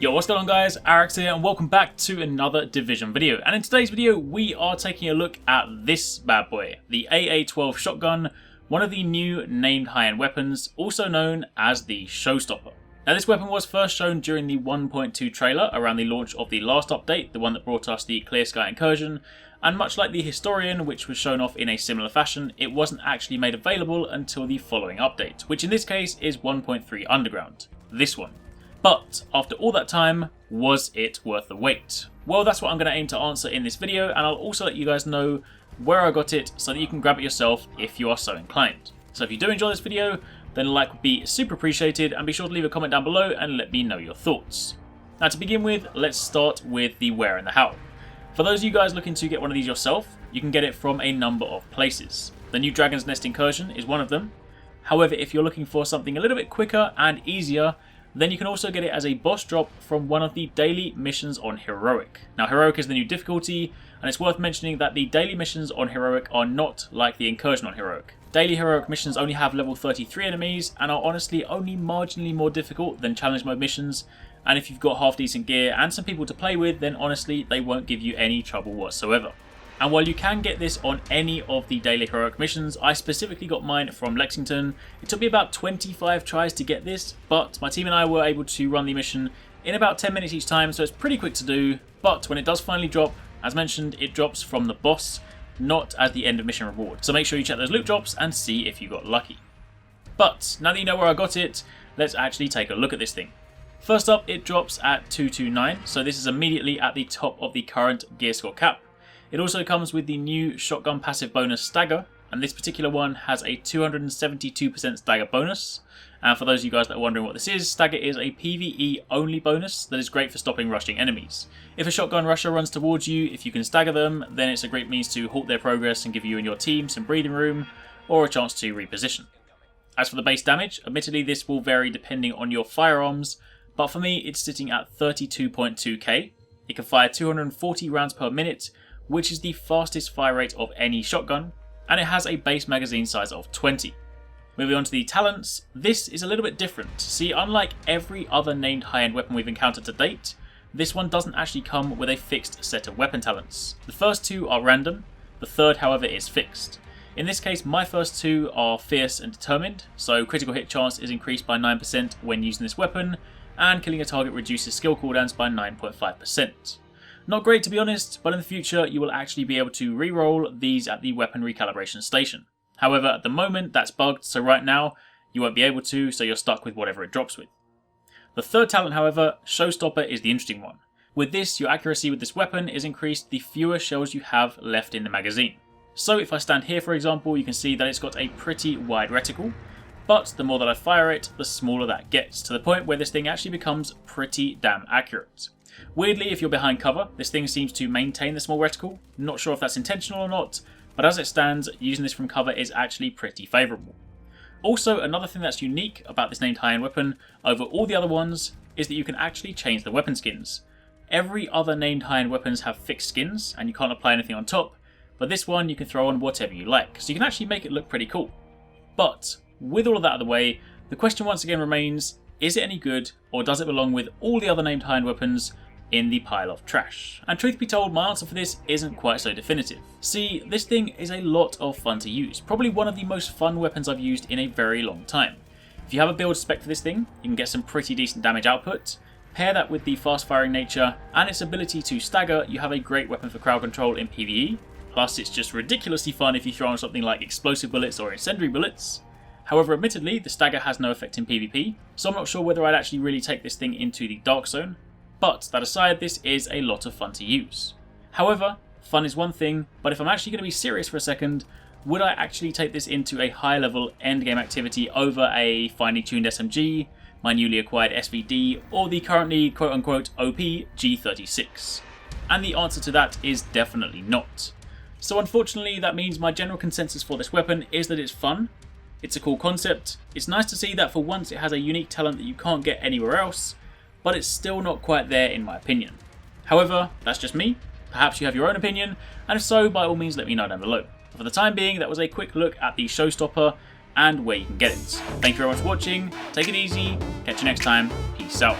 Yo, what's going on guys, Arax here and welcome back to another Division video. And in today's video we are taking a look at this bad boy, the AA-12 Shotgun, one of the new named high-end weapons, also known as the Showstopper. Now this weapon was first shown during the 1.2 trailer around the launch of the last update, the one that brought us the Clear Sky Incursion, and much like the Historian, which was shown off in a similar fashion, it wasn't actually made available until the following update, which in this case is 1.3 Underground, this one. But after all that time, was it worth the wait? Well, that's what I'm going to aim to answer in this video, and I'll also let you guys know where I got it so that you can grab it yourself if you are so inclined. So if you do enjoy this video, then a like would be super appreciated, and be sure to leave a comment down below and let me know your thoughts. Now to begin with, let's start with the where and the how. For those of you guys looking to get one of these yourself, you can get it from a number of places. The new Dragon's Nest Incursion is one of them. However, if you're looking for something a little bit quicker and easier, then you can also get it as a boss drop from one of the daily missions on Heroic. Now Heroic is the new difficulty, and it's worth mentioning that the daily missions on Heroic are not like the Incursion on Heroic. Daily Heroic missions only have level 33 enemies and are honestly only marginally more difficult than challenge mode missions, and if you've got half decent gear and some people to play with, then honestly they won't give you any trouble whatsoever. And while you can get this on any of the daily heroic missions, I specifically got mine from Lexington. It took me about 25 tries to get this, but my team and I were able to run the mission in about 10 minutes each time, so it's pretty quick to do. But when it does finally drop, as mentioned, it drops from the boss, not as the end of mission reward. So make sure you check those loot drops and see if you got lucky. But now that you know where I got it, let's actually take a look at this thing. First up, it drops at 229, so this is immediately at the top of the current gear score cap. It also comes with the new shotgun passive bonus stagger, and this particular one has a 272% stagger bonus. And for those of you guys that are wondering what this is, stagger is a PvE only bonus that is great for stopping rushing enemies. If a shotgun rusher runs towards you, if you can stagger them, then it's a great means to halt their progress and give you and your team some breathing room or a chance to reposition. As for the base damage, admittedly this will vary depending on your firearms, but for me it's sitting at 32.2k. It can fire 240 rounds per minute, which is the fastest fire rate of any shotgun, and it has a base magazine size of 20. Moving on to the talents, this is a little bit different. See, unlike every other named high-end weapon we've encountered to date, this one doesn't actually come with a fixed set of weapon talents. The first two are random, the third however is fixed. In this case, my first two are Fierce and Determined, so critical hit chance is increased by 9% when using this weapon, and killing a target reduces skill cooldowns by 9.5%. Not great to be honest, but in the future you will actually be able to re-roll these at the weapon recalibration station. However, at the moment that's bugged, so right now you won't be able to, so you're stuck with whatever it drops with. The third talent however, Showstopper, is the interesting one. With this, your accuracy with this weapon is increased the fewer shells you have left in the magazine. So if I stand here for example, you can see that it's got a pretty wide reticle, but the more that I fire it, the smaller that gets, to the point where this thing actually becomes pretty damn accurate. Weirdly, if you're behind cover, this thing seems to maintain the small reticle. Not sure if that's intentional or not, but as it stands, using this from cover is actually pretty favourable. Also, another thing that's unique about this named high-end weapon over all the other ones is that you can actually change the weapon skins. Every other named high-end weapons have fixed skins and you can't apply anything on top, but this one you can throw on whatever you like, so you can actually make it look pretty cool. But with all of that out of the way, the question once again remains, is it any good, or does it belong with all the other named high-end weapons in the pile of trash? And truth be told, my answer for this isn't quite so definitive. See, this thing is a lot of fun to use, probably one of the most fun weapons I've used in a very long time. If you have a build spec for this thing, you can get some pretty decent damage output. Pair that with the fast firing nature and its ability to stagger, you have a great weapon for crowd control in PvE, plus it's just ridiculously fun if you throw on something like explosive bullets or incendiary bullets. However, admittedly, the stagger has no effect in PvP, so I'm not sure whether I'd actually really take this thing into the Dark Zone, but that aside, this is a lot of fun to use. However, fun is one thing, but if I'm actually going to be serious for a second, would I actually take this into a high level endgame activity over a finely tuned SMG, my newly acquired SVD, or the currently quote unquote OP G36? And the answer to that is definitely not. So unfortunately, that means my general consensus for this weapon is that it's fun. It's a cool concept, it's nice to see that for once it has a unique talent that you can't get anywhere else, but it's still not quite there in my opinion. However, that's just me, perhaps you have your own opinion, and if so, by all means let me know down below. But for the time being, that was a quick look at the Showstopper and where you can get it. Thank you very much for watching, take it easy, catch you next time, peace out.